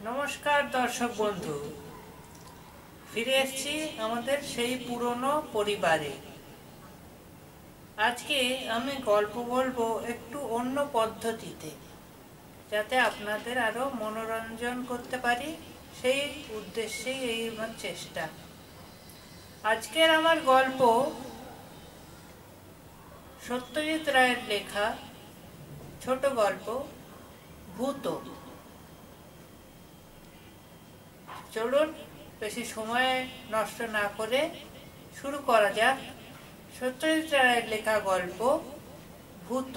নমস্কার দর্শক বন্ধু, ফিরে এসেছি আমাদের সেই পুরনো পরিবারে। আজকে আমি গল্প বলবো একটু অন্য পদ্ধতিতে, যাতে আপনাদের আরো মনোরঞ্জন করতে পারি, সেই উদ্দেশ্যেই এই আমার চেষ্টা। আজকের আমার গল্প সত্যজিৎ রায়ের লেখা ছোট গল্প ভূত। চলুন বেশি সময় নষ্ট না করে শুরু করা যাক সত্যজিৎ রায়ের লেখা গল্প ভূত।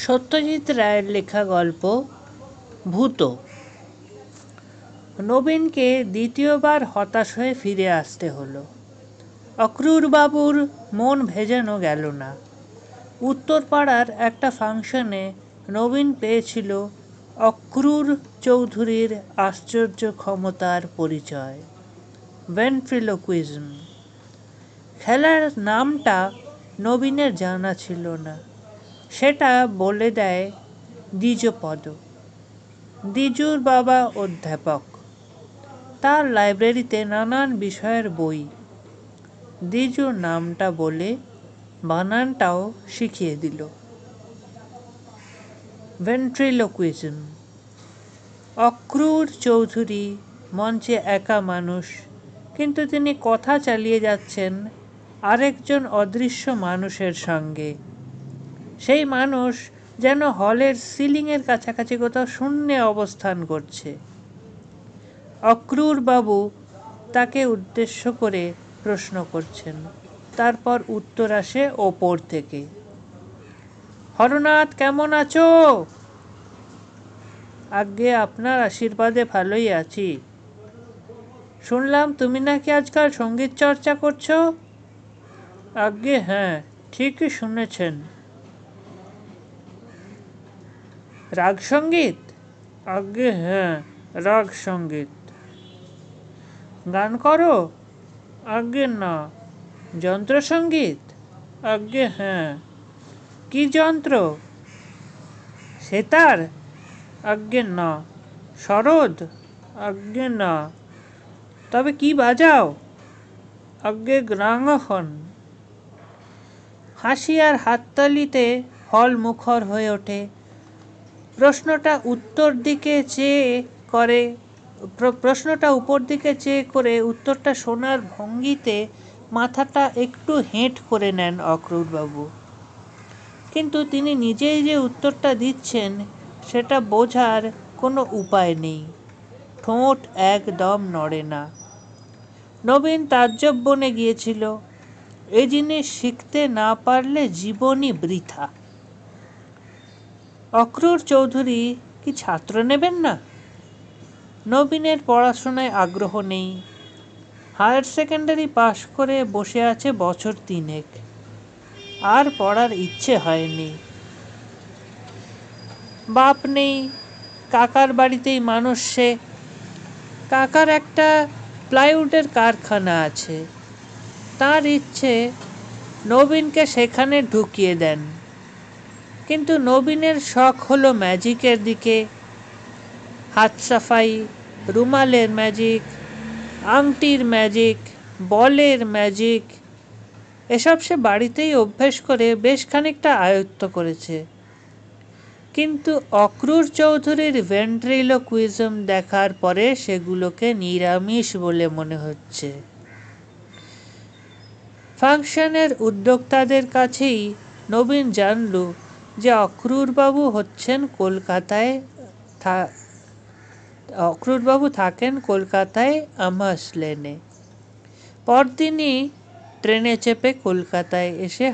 সত্যজিৎ রায়ের লেখা গল্প ভূত। নবীনকে দ্বিতীয়বার হতাশ হয়ে ফিরে আসতে হলো। অক্রুরবাবুর মন ভেজানো গেল না। উত্তরপাড়ার একটা ফাংশনে নবীন পেয়েছিল অক্রুর চৌধুরীর আশ্চর্য ক্ষমতার পরিচয়, ভেন্ট্রিলোকুইজম। খেলার নামটা নবীনের জানা ছিল না, সেটা বলে দেয় দ্বিজপদ। দ্বিজুর বাবা অধ্যাপক, তার লাইব্রেরিতে নানান বিষয়ের বই। দ্বিজুর নামটা বলে বানানটাও শিখিয়ে দিল, ভেন্ট্রিলোকুইজম। অক্রুর চৌধুরী মঞ্চে একা মানুষ, কিন্তু তিনি কথা চালিয়ে যাচ্ছেন আরেকজন অদৃশ্য মানুষের সঙ্গে। সেই মানুষ যেন হলের সিলিংয়ের কাছাকাছি কোথাও শূন্যে অবস্থান করছে। অক্রুর বাবু তাকে উদ্দেশ্য করে প্রশ্ন করছেন, তারপর উত্তর আসে ওপর থেকে। হরনাথ, কেমন আছো? আজ্ঞে আপনার আশীর্বাদে ভালোই আছি। শুনলাম তুমি নাকি আজকাল সঙ্গীত চর্চা করছো? আজ্ঞে হ্যাঁ, ঠিকই শুনেছেন। রাগ সঙ্গীত? আজ্ঞে হ্যাঁ, রাগ সঙ্গীত। গান করো? আজ্ঞে না। যন্ত্রসঙ্গীত? আজ্ঞে হ্যাঁ। কি যন্ত্র? সেতার? আজ্ঞে না। সরোদ? আজ্ঞে না। তবে কি বাজাও? আজ্ঞে গ্রামোফোন। হাসি আর হাততালিতে হল মুখর হয়ে ওঠে। প্রশ্নটা উপর দিকে চেয়ে করে উত্তরটা শোনার ভঙ্গিতে মাথাটা একটু হেঁট করে নেন অক্রুরবাবু। কিন্তু তিনি নিজেই যে উত্তরটা দিচ্ছেন সেটা বোঝার কোনো উপায় নেই। ঠোঁট একদম নড়ে না। নবীন তাজ্জব বনে গিয়েছিল। এই জিনিস শিখতে না পারলে জীবনই বৃথা। অক্রুর চৌধুরী কি ছাত্র নেবেন না? নবীনের পড়াশোনায় আগ্রহ নেই। হায়ার সেকেন্ডারি পাশ করে বসে আছে বছর 3। আর পড়ার ইচ্ছে হয়নি। বাপ নেই, কাকার বাড়িতেই মানুষ সে। কাকার একটা প্লাইউডের কারখানা আছে। তার ইচ্ছে নবীনকে সেখানে ঢুকিয়ে দেন। কিন্তু নবীনের শখ হলো ম্যাজিকের দিকে। হাত সাফাই, রুমালের ম্যাজিক, আংটির ম্যাজিক, বলের ম্যাজিক, এসব সে বাড়িতেই অভ্যেস করে বেশ খানিকটা আয়ত্ত করেছে। কিন্তু অক্রুর চৌধুরীর ভেন্ট্রিলোকুইজম দেখার পরে সেগুলোকে নিরামিষ বলে মনে হচ্ছে। ফাংশনের উদ্যোক্তাদের কাছেই নবীন জানল যে অক্রুরবাবু থাকেন কলকাতায় আমাস লেনে। পরদিনই ট্রেনে চেপে কলকাতায় এসে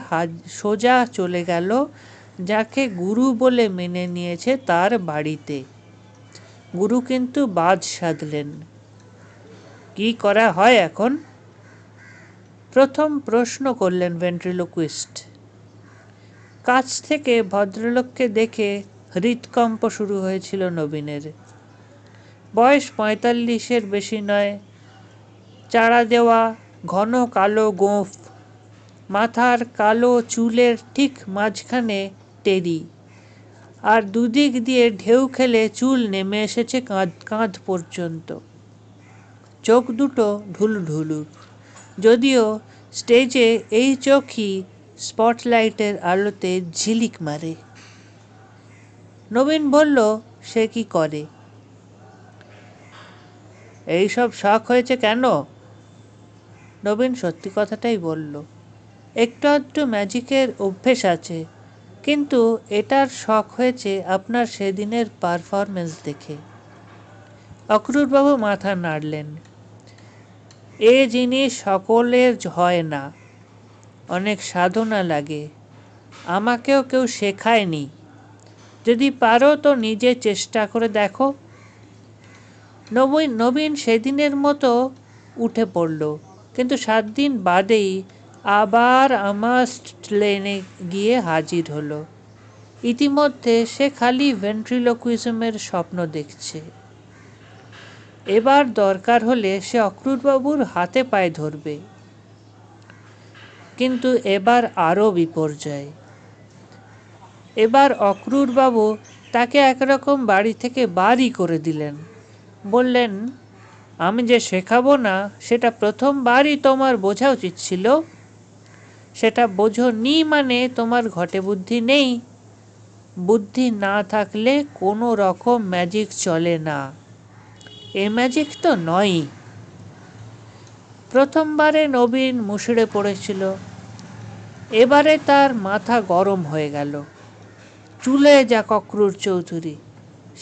সোজা চলে গেল যাকে গুরু বলে মেনে নিয়েছে তার বাড়িতে। গুরু কিন্তু বাজ সাধলেন। কি করা হয় এখন? প্রথম প্রশ্ন করলেন ভেন্ট্রিলোকুইস্ট। কাছ থেকে ভদ্রলোককে দেখে হৃৎকম্প শুরু হয়েছিল নবীনের। বয়স 45-এর বেশি নয়। চাড়া দেওয়া ঘন কালো গোঁফ, মাথার কালো চুলের ঠিক মাঝখানে টেরি, আর দুদিক দিয়ে ঢেউ খেলে চুল নেমে এসেছে কাঁধ পর্যন্ত। চোখ দুটো ঢুলঢুলু, যদিও স্টেজে এই চোখই স্পটলাইটের আলোতে ঝিলিক মারে। নবীন বলল, সে কি করে? এইসব শখ হয়েছে কেন? নবীন সত্যি কথাটাই বলল, একটু আধটু ম্যাজিকের অভ্যেস আছে, কিন্তু এটার শখ হয়েছে আপনার সেদিনের পারফরমেন্স দেখে। অক্রুরবাবু মাথা নাড়লেন। এ জিনিস সকলের হয় না, অনেক সাধনা লাগে। আমাকেও কেউ শেখায়নি। যদি পারো তো নিজে চেষ্টা করে দেখো। নবীন সেদিনের মতো উঠে পড়ল, কিন্তু 7 দিন বাদেই আবার আমাস্টলেনে গিয়ে হাজির হলো। ইতিমধ্যে সে খালি ভেন্ট্রিলোকুইজমের স্বপ্ন দেখছে। এবার দরকার হলে সে অক্রুরবাবুর হাতে পায়ে ধরবে। কিন্তু এবার আরও বিপর্যয়। এবার অক্রুরবাবু তাকে একরকম বাড়ি থেকে বারই করে দিলেন। বললেন, আমি যে শেখাবো না সেটা প্রথমবারই তোমার বোঝা উচিত ছিল। সেটা বোঝোনি মানে তোমার ঘটে বুদ্ধি নেই। বুদ্ধি না থাকলে কোনো রকম ম্যাজিক চলে না। এ ম্যাজিক তো নয়ই। প্রথমবারে নবীন মুষড়ে পড়েছিল, এবারে তার মাথা গরম হয়ে গেল। চুলে যাক অক্রুর চৌধুরী,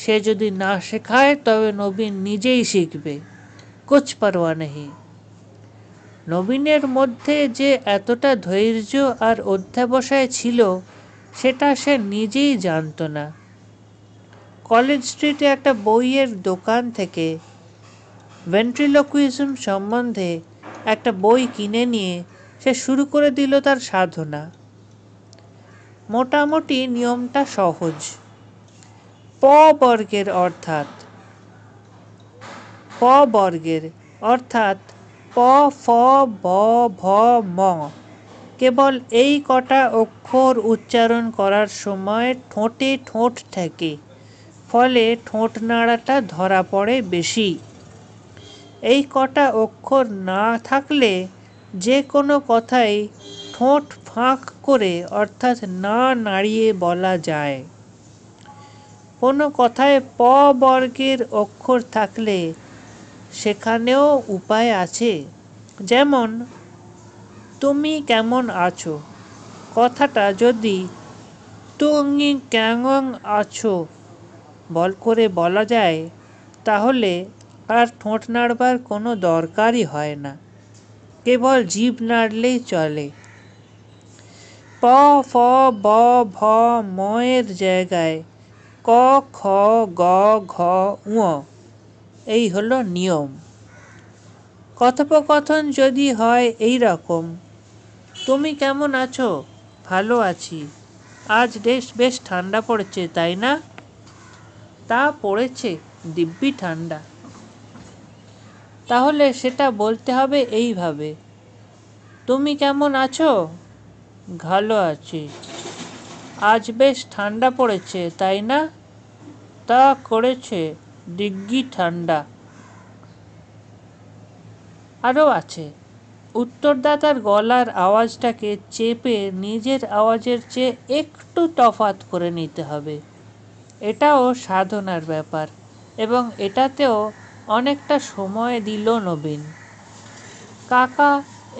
সে যদি না শেখায় তবে নবীন নিজেই শিখবে, কুছ পারোয়া নেই। নবীনের মধ্যে যে এতটা ধৈর্য আর অধ্যাবসায় ছিল সেটা সে নিজেই জানত না। কলেজ স্ট্রিটে একটা বইয়ের দোকান থেকে ভেন্ট্রিলোকুইজম সম্বন্ধে একটা বই কিনে নিয়ে সে শুরু করে দিল তার সাধনা। মোটামুটি নিয়মটা সহজ। প বর্গের অর্থাৎ প, ফ, ব, ভ, ম কেবল এই কটা অক্ষর উচ্চারণ করার সময় ঠোঁটে ঠোঁট ঠেকে, ফলে ঠোঁট নাড়াটা ধরা পড়ে বেশি। এই কটা অক্ষর না থাকলে যে কোনো কথাই ঠোঁট ফাঁক করে অর্থাৎ না নাড়িয়ে বলা যায়। কোনো কথায় প বর্গের অক্ষর থাকলে সেখানেও উপায় আছে। যেমন, তুমি কেমন আছো কথাটা যদি তুমি কেমন আছো করে বলা যায়, তাহলে আর ঠোঁট নাড়বার কোনো দরকারই হয় না, কেবল জিভ নাড়লেই চলে। প, ফ, ব, ভ, ম এর জায়গায় ক, খ, গ, ঘ, ঙ, এই হলো নিয়ম। কথোপকথন যদি হয় এই রকম, তুমি কেমন আছো? ভালো আছি। আজ বেশ ঠান্ডা পড়েছে, তাই না? তা পড়েছে, দিব্যি ঠান্ডা। তাহলে সেটা বলতে হবে এইভাবে, তুমি কেমন আছো? ভালো আছি। আজ বেশ ঠান্ডা পড়েছে, তাই না? তা করেছে, দিব্যি ঠান্ডা। আরও আছে, উত্তরদাতার গলার আওয়াজটাকে চেপে নিজের আওয়াজের চেয়ে একটু তফাৎ করে নিতে হবে। এটাও সাধনার ব্যাপার, এবং এটাতেও অনেকটা সময় দিল নবীন। কাকা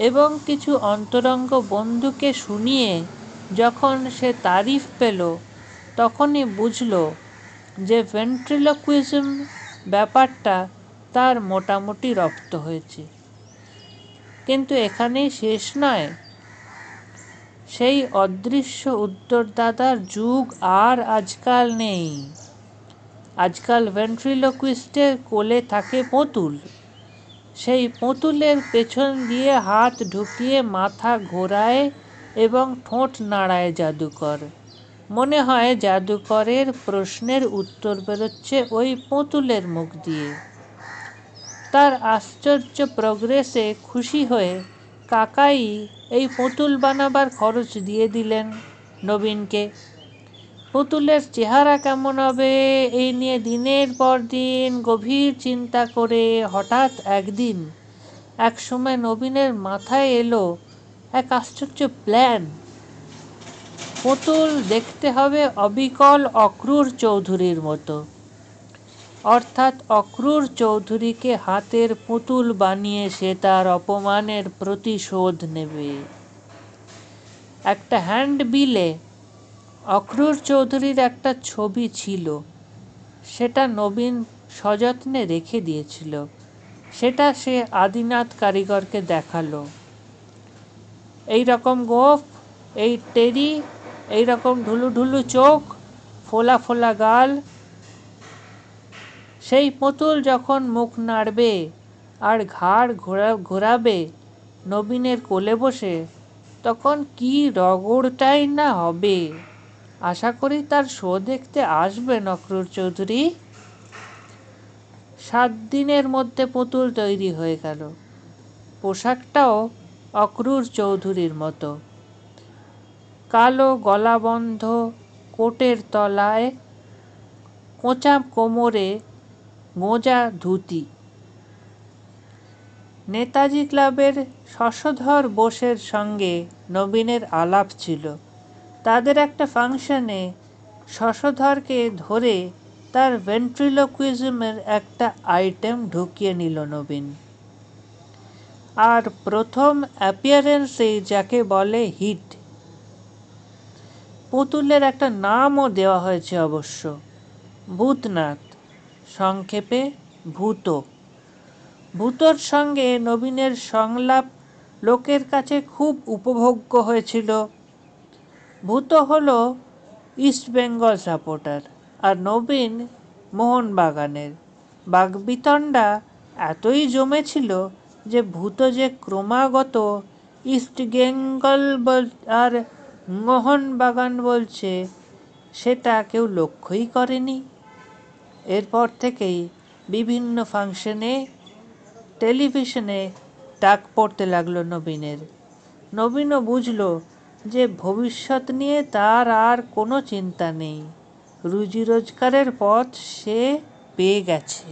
এবং কিছু অন্তরঙ্গ বন্ধুকে শুনিয়ে যখন সে তারিফ পেল, তখনই বুঝল যে ভেন্ট্রিলোকুইজম ব্যাপারটা তার মোটামুটি রপ্ত হয়েছে। কিন্তু এখানেই শেষ নয়। সেই অদৃশ্য উত্তরদাতার যুগ আর আজকাল নেই। আজকাল ভেন্ট্রিলোকুইস্টের কোলে থাকে পুতুল। সেই পুতুলের পেছন দিয়ে হাত ঢুকিয়ে মাথা ঘোরায় এবং ঠোঁট নাড়ায় জাদুকর। মনে হয় জাদুকরের প্রশ্নের উত্তর বেরোচ্ছে ওই পুতুলের মুখ দিয়ে। তার আশ্চর্য প্রোগ্রেসে খুশি হয়ে কাকাই এই পুতুল বানাবার খরচ দিয়ে দিলেন নবীনকে। পুতুলের চেহারা কেমন হবে এই নিয়ে দিনের পর দিন গভীর চিন্তা করে হঠাৎ একদিন একসময় নবীনের মাথায় এলো এক আশ্চর্য প্ল্যান। পুতুল দেখতে হবে অবিকল অক্রূর চৌধুরীর মতো, অর্থাৎ অক্রূর চৌধুরীকে হাতের পুতুল বানিয়ে সে তার অপমানের প্রতিশোধ নেবে। একটা হ্যান্ডবিলে অক্রূর চৌধুরীর একটা ছবি ছিল, সেটা নবীন সযত্নে রেখে দিয়েছিল। সেটা সে আদিনাথ কারিগরকে দেখালো। এই রকম গোঁফ, এই টেরি, এই রকম ঢুলু ঢুলু চোখ, ফোলা ফোলা গাল। সেই পুতুল যখন মুখ নাড়বে আর ঘাড় ঘোরাবে নবীনের কোলে বসে, তখন কি রগড়টাই না হবে। আশা করি তার শো দেখতে আসবেন অক্রূর চৌধুরী। 7 দিনের মধ্যে পুতুল তৈরি হয়ে গেল। পোশাকটাও অক্রূর চৌধুরীর মতো, কালো গলাবন্ধ কোটের তলায় কোঁচা কোমরে গোঁজা ধুতি। নেতাজি ক্লাবের শশধর বোসের সঙ্গে নবীনের আলাপ ছিল। তাদের একটা ফাংশনে শশধরকে ধরে তার ভেন্ট্রিলোকুইজমের একটা আইটেম ঢুকিয়ে নিল নবীন। আর প্রথম অ্যাপিয়ারেন্সেই যাকে বলে হিট। পুতুলের একটা নামও দেওয়া হয়েছে অবশ্য, ভূতনাথ, সংক্ষেপে ভূত। ভূতর সঙ্গে নবীনের সংলাপ লোকের কাছে খুব উপভোগ্য হয়েছিল। ভূত হলো ইস্টবেঙ্গল সাপোর্টার আর নবীন মোহনবাগানের। বাগবিতণ্ডা এতই জমেছিল যে ভূত যে ক্রমাগত ইস্টবেঙ্গল আর মোহনবাগান বলছে সেটা কেউ লক্ষ্যই করেনি। এরপর থেকেই বিভিন্ন ফাংশনে, টেলিভিশনে ডাক পড়তে লাগলো নবীনের। নবীনও বুঝল যে ভবিষ্যৎ নিয়ে তার আর কোনো চিন্তা নেই, রুজি রোজগারের পথ সে পেয়ে গেছে।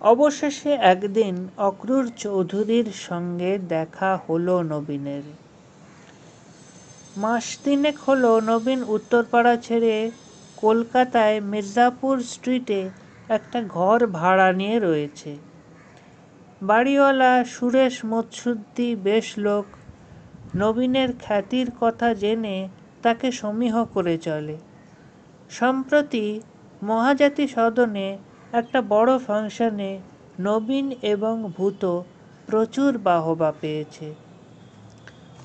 অবশেষে একদিন অক্রূর চৌধুরীর সঙ্গে দেখা হলো নবীনের। মাস তিনেক হলো নবীন উত্তরপাড়া ছেড়ে কলকাতায় মির্জাপুর স্ট্রিটে একটা ঘর ভাড়া নিয়ে রয়েছে। বাড়িওয়ালা সুরেশ মৎসুদ্দি বেশ লোক। নবীনের খ্যাতির কথা জেনে তাকে সমীহ করে চলে। সম্প্রতি মহাজাতি সদনে একটা বড় ফাংশনে নবীন এবং ভূত প্রচুর বাহবা পেয়েছে।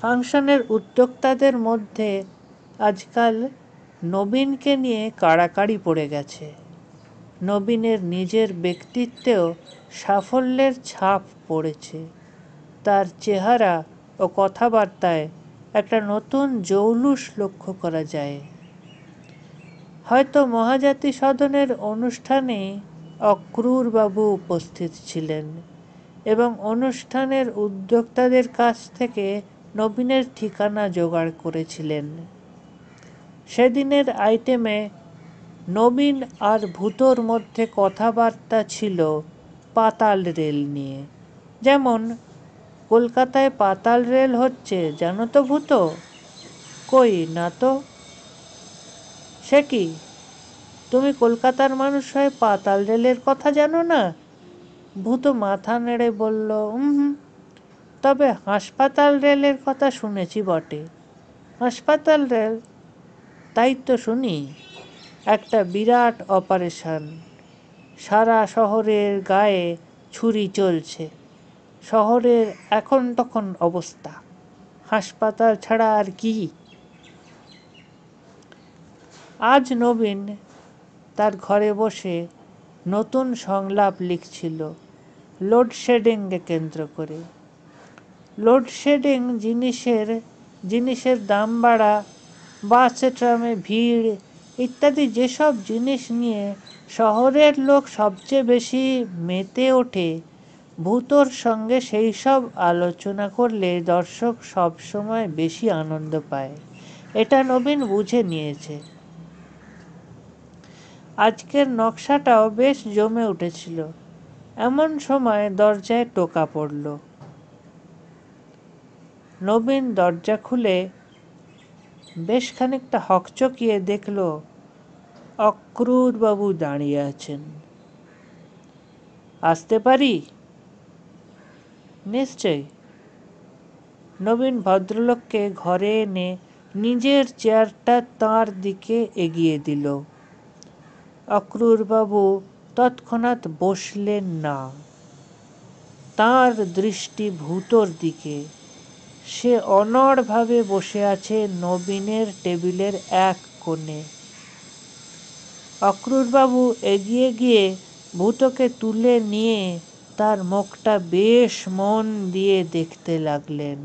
ফাংশনের উদ্যোক্তাদের মধ্যে আজকাল নবীনকে নিয়ে কাড়াকাড়ি পড়ে গেছে। নবীনের নিজের ব্যক্তিত্বেও সাফল্যের ছাপ পড়েছে। তার চেহারা ও কথাবার্তায় একটা নতুন জৌলুস লক্ষ্য করা যায়। হয়তো মহাজাতি সদনের অনুষ্ঠানে অক্রূরবাবু উপস্থিত ছিলেন এবং অনুষ্ঠানের উদ্যোক্তাদের কাছ থেকে নবীনের ঠিকানা জোগাড় করেছিলেন। সেদিনের আইটেমে নবীন আর ভূতর মধ্যে কথাবার্তা ছিল পাতাল রেল নিয়ে। যেমন, কলকাতায় পাতাল রেল হচ্ছে, জানো তো ভূত? কই না তো। সে কি, তুমি কলকাতার মানুষ হয়ে পাতাল রেলের কথা জানো না? ভূত মাথা নেড়ে বলল, তবে হাসপাতাল রেলের কথা শুনেছি বটে। হাসপাতাল রেল? তাই তো শুনি। একটা বিরাট অপারেশন, সারা শহরের গায়ে ছুরি চলছে। শহরের এখন তখন অবস্থা, হাসপাতাল ছাড়া আর কি। আজ নবীন তার ঘরে বসে নতুন সংলাপ লিখছিল লোডশেডিংকে কেন্দ্র করে। লোডশেডিং, জিনিসের দাম বাড়া, বাসে ট্রামে ভিড় ইত্যাদি যেসব জিনিস নিয়ে শহরের লোক সবচেয়ে বেশি মেতে ওঠে, ভূতোর সঙ্গে সেই সব আলোচনা করলে দর্শক সবসময় বেশি আনন্দ পায়, এটা নবীন বুঝে নিয়েছে। আজকের নকশাটাও বেশ জমে উঠেছিল। এমন সময় দরজায় টোকা পড়ল। নবীন দরজা খুলে বেশ খানিকটা হকচকিয়ে দেখল অক্রুরবাবু দাঁড়িয়ে আছেন। আসতে পারি? নিশ্চয়। নবীন ভদ্রলোককে ঘরে এনে নিজের চেয়ারটা তাঁর দিকে এগিয়ে দিল। অক্রুরবাবু তৎক্ষণাৎ বসলেন না। তাঁর দৃষ্টি ভূতোর দিকে। সে অনড়ভাবে বসে আছে নবীনের টেবিলের এক কোণে। অক্রুরবাবু এগিয়ে গিয়ে ভূতোকে তুলে নিয়ে তার মুখটা বেশ মন দিয়ে দেখতে লাগলেন।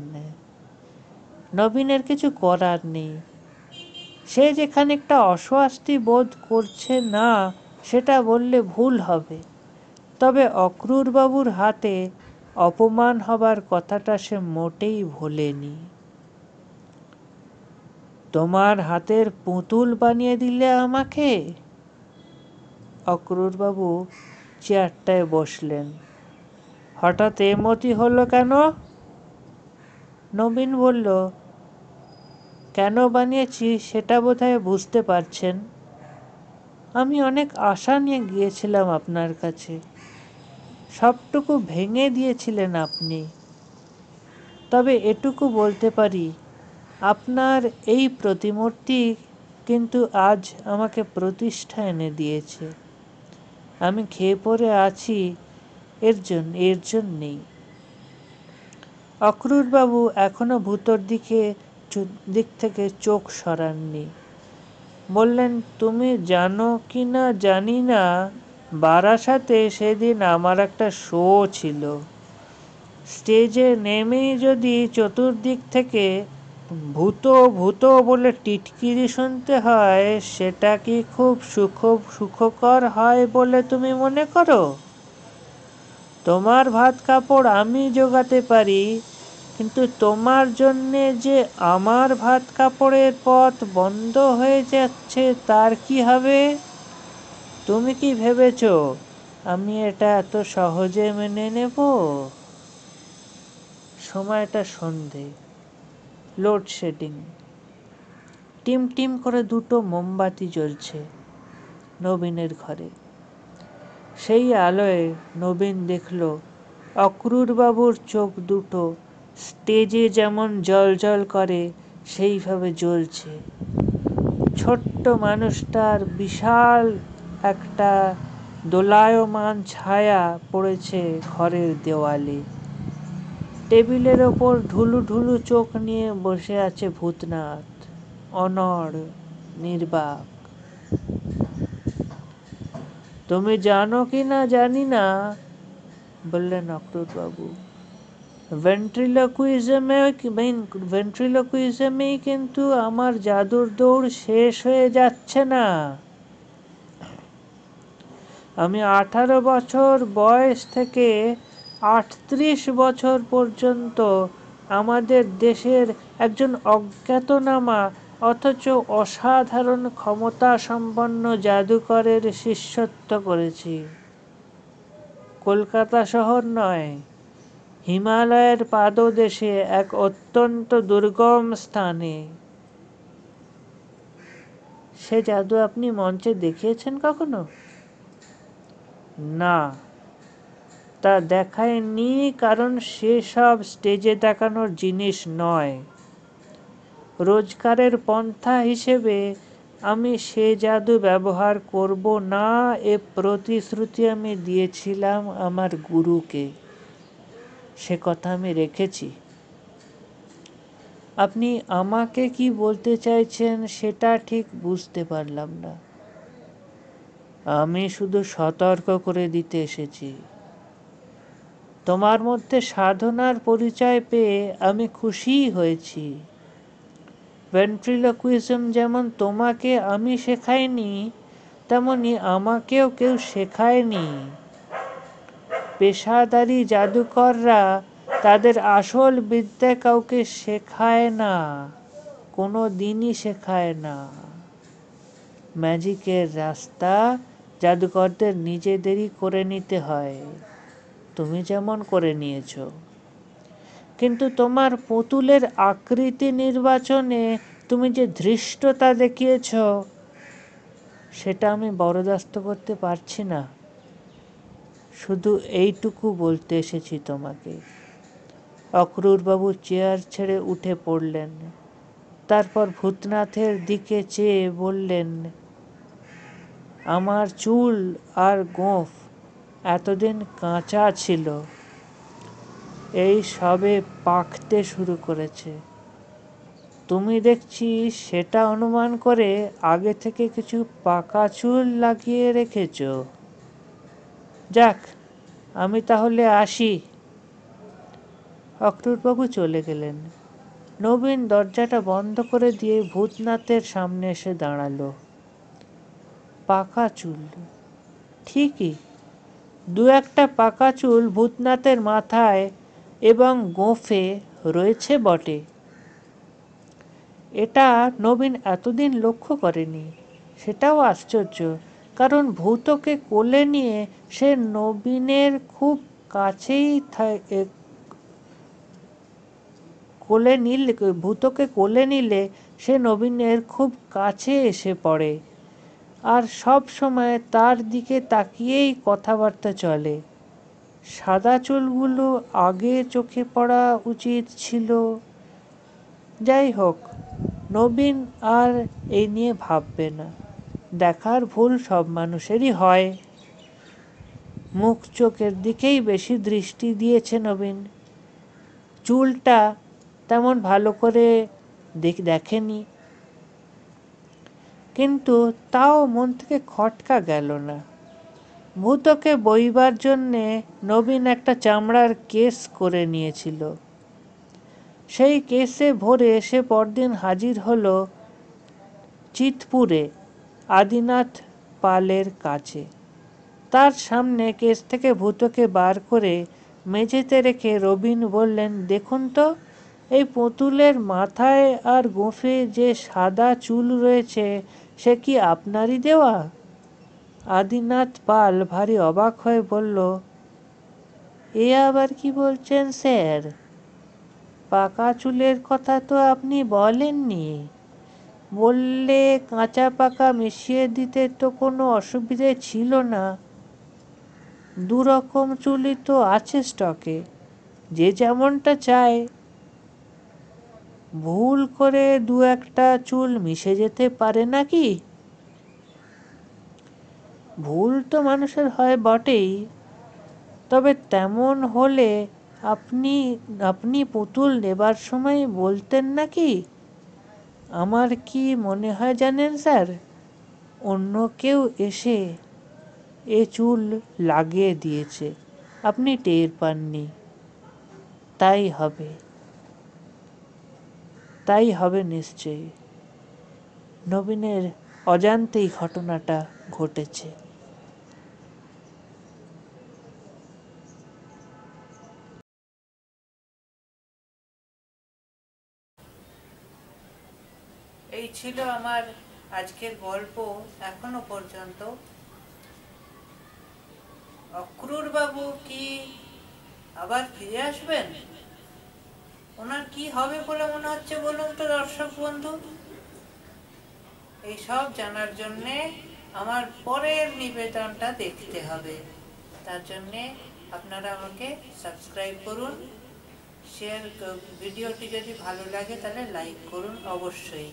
নবীনের কিছু করার নেই। সে যে খানিকটা অস্বস্তি বোধ করছে না সেটা বললে ভুল হবে, তবে অক্রুরবাবুর হাতে অপমান হবার কথাটা সে মোটেই ভোলেনি। তোমার হাতের পুতুল বানিয়ে দিলে আমাকে? অক্রুরবাবু চেয়ারটায় বসলেন। হঠাৎ এমতি হলো কেন? নবীন বলল, কেন বানিয়েছি সেটা বোধহয় বুঝতে পারছেন। আমি অনেক আশা নিয়ে গিয়েছিলাম আপনার কাছে। সবটুকু ভেঙে দিয়েছিলেন আপনি। তবে এটুকু বলতে পারি, আপনার এই প্রতিমূর্তি কিন্তু আজ আমাকে প্রতিষ্ঠা এনে দিয়েছে। আমি খেয়ে পড়ে আছি এর জন্যেই। অক্রুরবাবু এখনো ভূতোর দিক থেকে চোখ সরাননি। বললেন, তুমি জানো কি না জানি না, বারাসাতে সেদিন আমার একটা শো ছিল। স্টেজে নেমেই যদি চতুর্দিক থেকে ভূতো ভূতো বলে টিটকিরি শুনতে হয়, সেটা কি খুব সুখকর হয় বলে তুমি মনে করো? তোমার ভাত কাপড় আমি জোগাতে পারি, কিন্তু তোমার জন্যে যে আমার ভাত কাপড়ের পথ বন্ধ হয়ে যাচ্ছে তার কি হবে? তুমি কি ভেবেছ আমি এটা এত সহজে মেনে নেব? সময়টা সন্ধে, লোডশেডিং। টিম টিম করে দুটো মোমবাতি জ্বলছে নবীনের ঘরে। সেই আলোয় নবীন দেখল অক্রুরবাবুর চোখ দুটো স্টেজে যেমন জ্বলজ্বল করে সেইভাবে জ্বলছে। ছোট্ট মানুষটার বিশাল একটা দোলায়মান ছায়া পড়েছে ঘরের দেওয়ালে। টেবিলের ওপর ঢুলু ঢুলু চোখ নিয়ে বসে আছে ভূতনাথ, অনড়, নির্বাক। তুমি জানো কি না জানি না, বললেন অক্রুরবাবু, ভেন্ট্রিলোকুইজমেই কিন্তু আমার জাদুর দৌড় শেষ হয়ে যাচ্ছে না। আমি 18 বছর বয়স থেকে 38 বছর পর্যন্ত আমাদের দেশের একজন অজ্ঞাতনামা অথচ অসাধারণ ক্ষমতা সম্পন্ন জাদুকরের শিষ্যত্ব করেছি। কলকাতা শহর নয়, হিমালয়ের পাদদেশে এক অত্যন্ত দুর্গম স্থানে। সে জাদু আপনি মঞ্চে দেখিয়েছেন কখনো? না, তা দেখায়নি, কারণ সেসব স্টেজে দেখানোর জিনিস নয়। রোজগারের পন্থা হিসেবে আমি সে জাদু ব্যবহার করব না, এ প্রতিশ্রুতি আমি দিয়েছিলাম আমার গুরুকে। সে কথা আমি রেখেছি। আপনি আমাকে কি বলতে চাইছেন সেটা ঠিক বুঝতে পারলাম না। আমি শুধু সতর্ক করে দিতে এসেছি। তোমার মধ্যে সাধনার পরিচয় পেয়ে আমি খুশিই হয়েছি। ভেন্ট্রিলোকুইজম যেমন তোমাকে আমি শেখাইনি, তেমনি আমাকেও কেউ শেখায়নি। পেশাদারি জাদুকররা তাদের আসল বিদ্যা কাউকে শেখায় না, কোনো দিনই শেখায় না। ম্যাজিকের রাস্তা জাদুকরদের নিজেদেরই করে নিতে হয়, তুমি যেমন করে নিয়েছ। কিন্তু তোমার পুতুলের আকৃতি নির্বাচনে তুমি যে ধৃষ্টতা দেখিয়েছ, সেটা আমি বরদাস্ত করতে পারছি না। শুধু এইটুকু বলতে এসেছি তোমাকে। অক্রূরবাবু চেয়ার ছেড়ে উঠে পড়লেন। তারপর ভূতনাথের দিকে চেয়ে বললেন, আমার চুল আর গোঁফ এতদিন কাঁচা ছিল, এই সবে পাকতে শুরু করেছে। তুমি দেখছি সেটা অনুমান করে আগে থেকে কিছু পাকা চুল লাগিয়ে রেখেছ। যাক, আমি তাহলে আসি। অক্রূরবাবু চলে গেলেন। নবীন দরজাটা বন্ধ করে দিয়ে ভূতনাথের সামনে এসে দাঁড়ালো। পাকা চুল, ঠিকই, দু একটা পাকা চুল ভূতনাথের মাথায় এবং গোঁফে রয়েছে বটে। এটা নবীন এতদিন লক্ষ্য করেনি। সেটাও আশ্চর্য, কারণ ভূতকে কোলে নিয়ে সে নবীনের খুব কাছেই ভূতকে কোলে নিলে সে নবীনের খুব কাছে এসে পড়ে, আর সব সময় তার দিকে তাকিয়েই কথাবার্তা চলে। সাদা চুলগুলো আগে চোখে পড়া উচিত ছিল। যাই হোক, নবীন আর এই নিয়ে ভাববে না। দেখার ভুল সব মানুষেরই হয়। মুখ চোখের দিকেই বেশি দৃষ্টি দিয়েছে নবীন। চুলটা তেমন ভালো করে দেখেনি। কিন্তু তাও মন থেকে খটকা গেল না। ভূতকে বইবার জন্যে নবীন একটা চামড়ার কেস করে নিয়েছিল। সেই কেসে ভরে সে পরদিন হাজির হলো চিতপুরে আদিনাথ পালের কাছে। তার সামনে কেস থেকে ভূতকে বার করে মেঝেতে রেখে রবিন বললেন, দেখুন তো, এই পুতুলের মাথায় আর গোঁফে যে সাদা চুল রয়েছে, সে কি আপনারই দেওয়া? আদিনাথ পাল ভারী অবাক হয়ে বলল, এ আবার কি বলছেন স্যার? পাকা চুলের কথা তো আপনি বলেননি। বললে কাঁচা পাকা মিশিয়ে দিতে তো কোনো অসুবিধে ছিল না। দুরকম চুলই তো আছে স্টকে, যে যেমনটা চায়। ভুল করে দু একটা চুল মিশে যেতে পারে নাকি? ভুল তো মানুষের হয় বটেই, তবে তেমন হলে আপনি পুতুল নেবার সময় বলতেন নাকি? আমার কি মনে হয় জানেন স্যার, অন্য কেউ এসে এ চুল লাগিয়ে দিয়েছে, আপনি টের পাননি। তাই হবে নিশ্চয়ই। নবীনের অজান্তেই ঘটনাটা ঘটেছে। এই ছিল আমার আজকের গল্প। এখনো পর্যন্ত অক্রূরবাবু কি আবার ফিরে আসবেন? ওনার কি হবে বলে মনে হচ্ছে বলুন তো দর্শক বন্ধু? এইসব জানার জন্যে আমার পরের নিবেদনটা দেখতে হবে। তার জন্যে আপনারা আমাকে সাবস্ক্রাইব করুন, শেয়ার, ভিডিওটি যদি ভালো লাগে তাহলে লাইক করুন অবশ্যই।